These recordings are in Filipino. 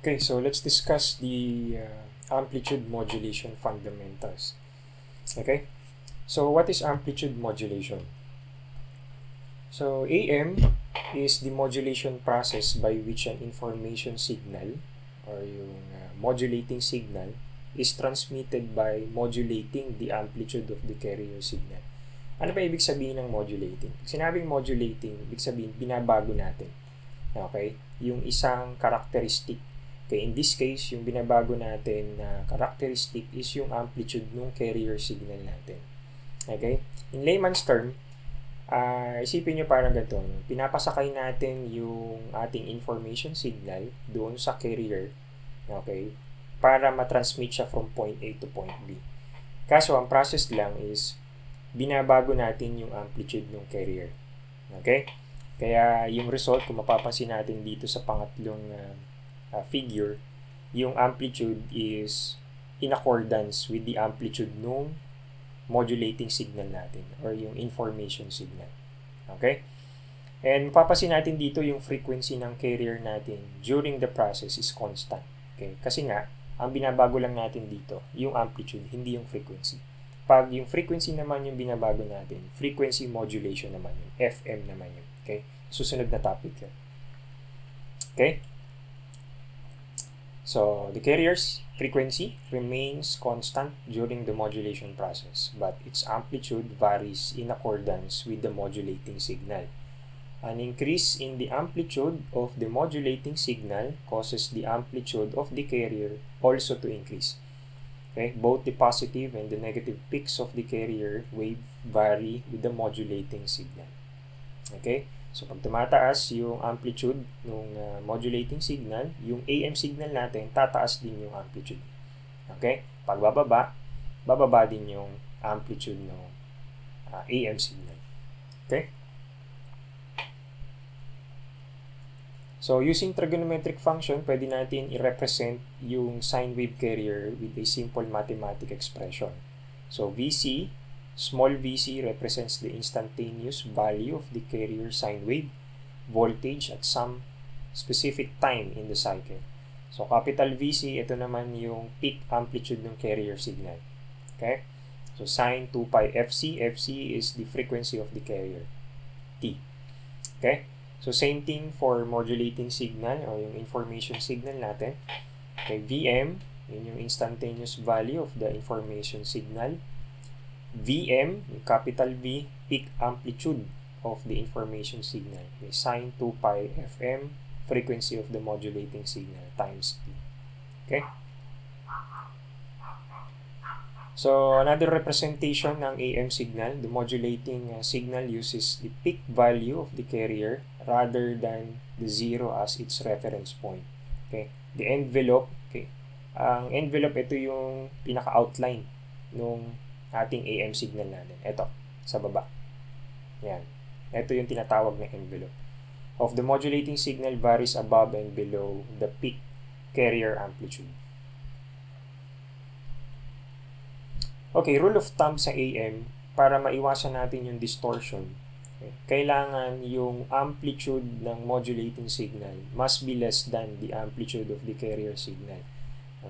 Okay, so let's discuss the amplitude modulation fundamentals. Okay, so what is amplitude modulation? So AM is the modulation process by which an information signal or yung modulating signal is transmitted by modulating the amplitude of the carrier signal. Ano ba ibig sabihin ng modulating? Sinabing modulating, ibig sabihin binabago natin. Okay? Yung isang characteristic. Okay, in this case, yung binabago natin na characteristic is yung amplitude ng carrier signal natin. Okay? In layman's term, isipin nyo parang ganito. Pinapasakay natin yung ating information signal doon sa carrier. Okay? Para matransmit siya from point A to point B. Kaso, ang process lang is binabago natin yung amplitude ng carrier. Okay? Kaya yung result, kung mapapansin natin dito sa pangatlong figure, yung amplitude is in accordance with the amplitude ng modulating signal natin or yung information signal. Okay? And mapapansin natin dito yung frequency ng carrier natin during the process is constant. Okay? Kasi nga, ang binabago lang natin dito, yung amplitude, hindi yung frequency. Pag yung frequency naman yung binabago natin, frequency modulation naman yun, FM naman yun. Okay? Susunod na topic yun. Okay? So, the carrier's frequency remains constant during the modulation process, but its amplitude varies in accordance with the modulating signal. An increase in the amplitude of the modulating signal causes the amplitude of the carrier also to increase. Okay? Both the positive and the negative peaks of the carrier wave vary with the modulating signal. Okay? So, pag tumataas yung amplitude ng modulating signal, yung AM signal natin, tataas din yung amplitude. Okay? Pag bababa, bababa din yung amplitude ng AM signal. Okay? So, using trigonometric function, pwede natin i-represent yung sine wave carrier with a simple mathematical expression. So, VC, small vc represents the instantaneous value of the carrier sine wave voltage at some specific time in the cycle. So, capital VC, ito naman yung peak amplitude ng carrier signal. Okay? So, sine 2 pi FC. FC is the frequency of the carrier. T. Okay? So, same thing for modulating signal o yung information signal natin. Okay, VM, yun yung instantaneous value of the information signal. VM, yung capital V, peak amplitude of the information signal. Okay, sine 2 pi FM, frequency of the modulating signal, times T. Okay? So, another representation ng AM signal, the modulating signal uses the peak value of the carrier rather than the zero as its reference point. Okay? The envelope, okay? Ang envelope, ito yung pinaka-outline nung ating AM signal natin. Ito, sa baba. Yan. Ito yung tinatawag na envelope. Of the modulating signal varies above and below the peak carrier amplitude. Okay, rule of thumb sa AM, para maiwasan natin yung distortion, okay, kailangan yung amplitude ng modulating signal must be less than the amplitude of the carrier signal.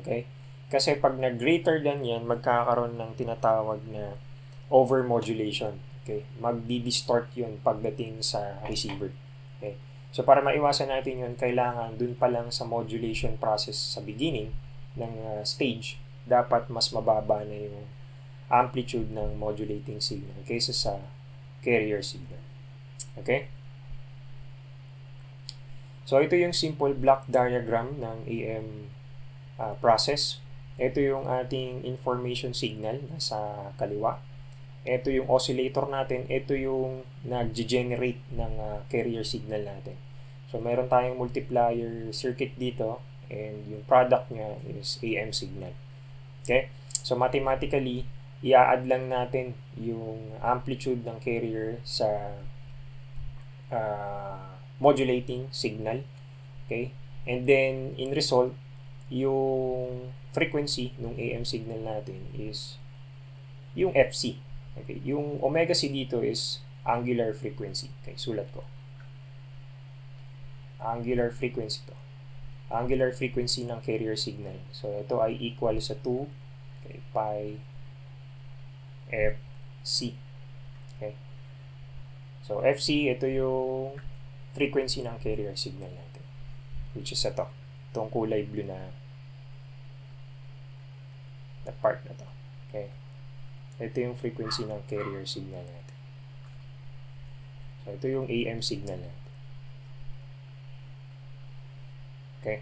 Okay? Kasi pag nag-greater than yan, magkakaroon ng tinatawag na overmodulation. Okay? Magdi-distort yun pagdating sa receiver. Okay? So, para maiwasan natin yun, kailangan dun pa lang sa modulation process sa beginning ng stage, dapat mas mababa na yung amplitude ng modulating signal kaysa sa carrier signal. Okay? So, ito yung simple block diagram ng AM process. Ito yung ating information signal nasa kaliwa. Ito yung oscillator natin. Ito yung nag-generate ng carrier signal natin. So, meron tayong multiplier circuit dito and yung product niya is AM signal. Okay? So, mathematically, i-add lang natin yung amplitude ng carrier sa modulating signal. Okay? And then, in result, yung frequency ng AM signal natin is yung FC. Okay? Yung omega C dito is angular frequency. Okay, sulat ko. Angular frequency to. angular frequency ng carrier signal. So, ito ay equal sa 2 okay, pi fc. Okay. So, fc, ito yung frequency ng carrier signal natin. Which is ito. Itong kulay blue na part na to. Okay. Ito yung frequency ng carrier signal natin. So, ito yung AM signal natin. Okay.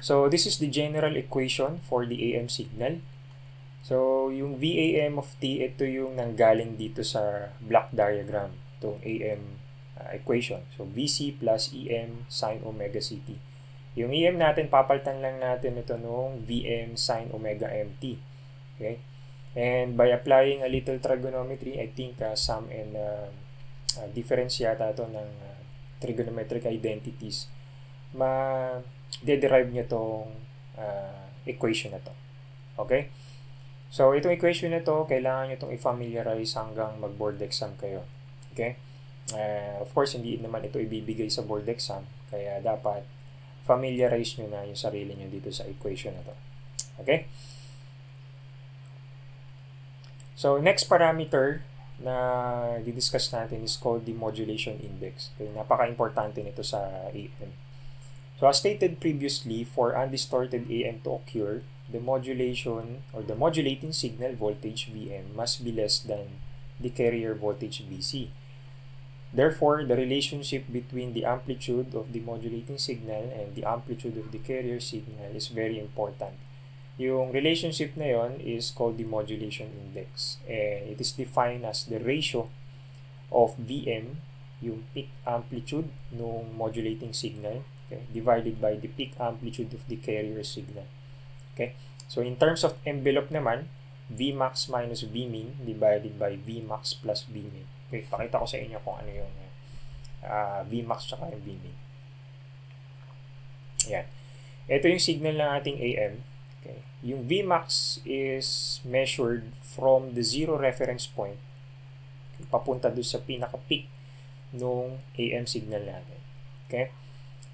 So, this is the general equation for the AM signal. So, yung VAM of T, ito yung nanggaling dito sa block diagram. Itong AM equation. So, VC plus EM sin omega CT. Yung EM natin, papalitan lang natin ito nung VM sin omega MT. Okay? And by applying a little trigonometry, I think sum and difference yata ito ng trigonometric identities, ma-derive nyo itong equation na to. Okay? So, itong equation na to, kailangan nyo itong i-familiarize hanggang mag-board exam kayo. Okay? Of course, hindi naman ito ibibigay sa board exam, kaya dapat familiarize nyo na yung sarili nyo dito sa equation na to. Okay? So, next parameter na di-discuss natin is called the modulation index. Okay, napaka-importante nito sa AM. So, as stated previously, for undistorted AM to occur, the modulation or the modulating signal voltage VM must be less than the carrier voltage VC. Therefore, the relationship between the amplitude of the modulating signal and the amplitude of the carrier signal is very important. Yung relationship na yon is called the modulation index. And it is defined as the ratio of VM, yung peak amplitude ng modulating signal, okay, divided by the peak amplitude of the carrier signal. Okay? So, in terms of envelope naman, Vmax minus Vmin divided by Vmax plus Vmin. Okay, pakita ko sa inyo kung ano yung Vmax tsaka yung Vmin. Ayan. Ito yung signal ng ating AM. Okay. Yung Vmax is measured from the zero reference point, okay, papunta doon sa pinaka-peak nung AM signal natin. Okay?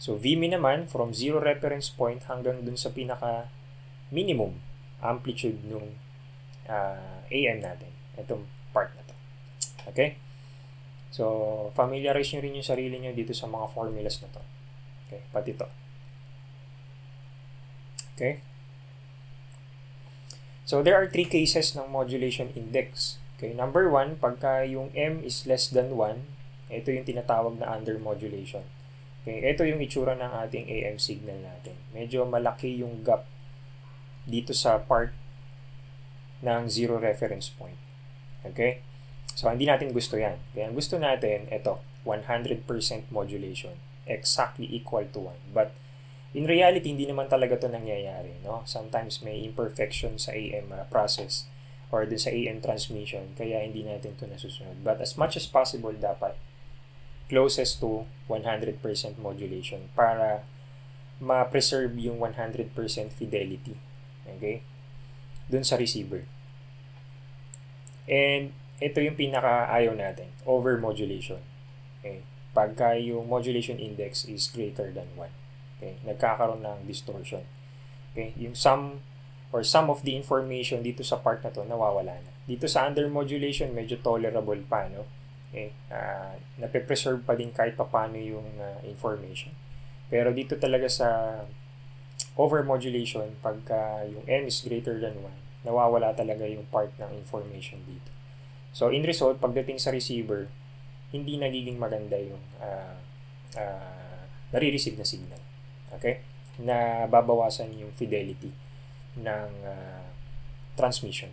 So, Vmin naman, from zero reference point hanggang doon sa pinaka-minimum amplitude nung AM natin. Itong part na to. Okay? So, familiarize nyo rin yung sarili nyo dito sa mga formulas na to. Okay? Pati to. Okay? So, there are three cases ng modulation index. Okay, number 1, pagka yung M is less than 1, ito yung tinatawag na undermodulation. Okay, ito yung itsura ng ating AM signal natin. Medyo malaki yung gap dito sa part ng zero reference point. Okay? So, hindi natin gusto yan. Kaya ang gusto natin, ito, 100% modulation. Exactly equal to 1. But, in reality, hindi naman talaga ito nangyayari. No? Sometimes may imperfection sa AM process or dun sa AM transmission, kaya hindi natin ito nasusunod. But as much as possible, dapat closest to 100% modulation para ma-preserve yung 100% fidelity. Okay? Dun sa receiver. And ito yung pinaka-ayaw natin, over-modulation. Okay? Pagka yung modulation index is greater than 1. Okay, nagkakaroon ng distortion. Okay, yung some of the information dito sa part na to nawawala na. Dito sa undermodulation medyo tolerable pa, no? Okay, nape-preserve pa din kahit paano yung information. Pero dito talaga sa overmodulation, pagka yung M is greater than 1, nawawala talaga yung part ng information dito. So in result, pagdating sa receiver, hindi nagiging maganda yung nare-receive na signal. Okay? Na babawasan yung fidelity ng transmission.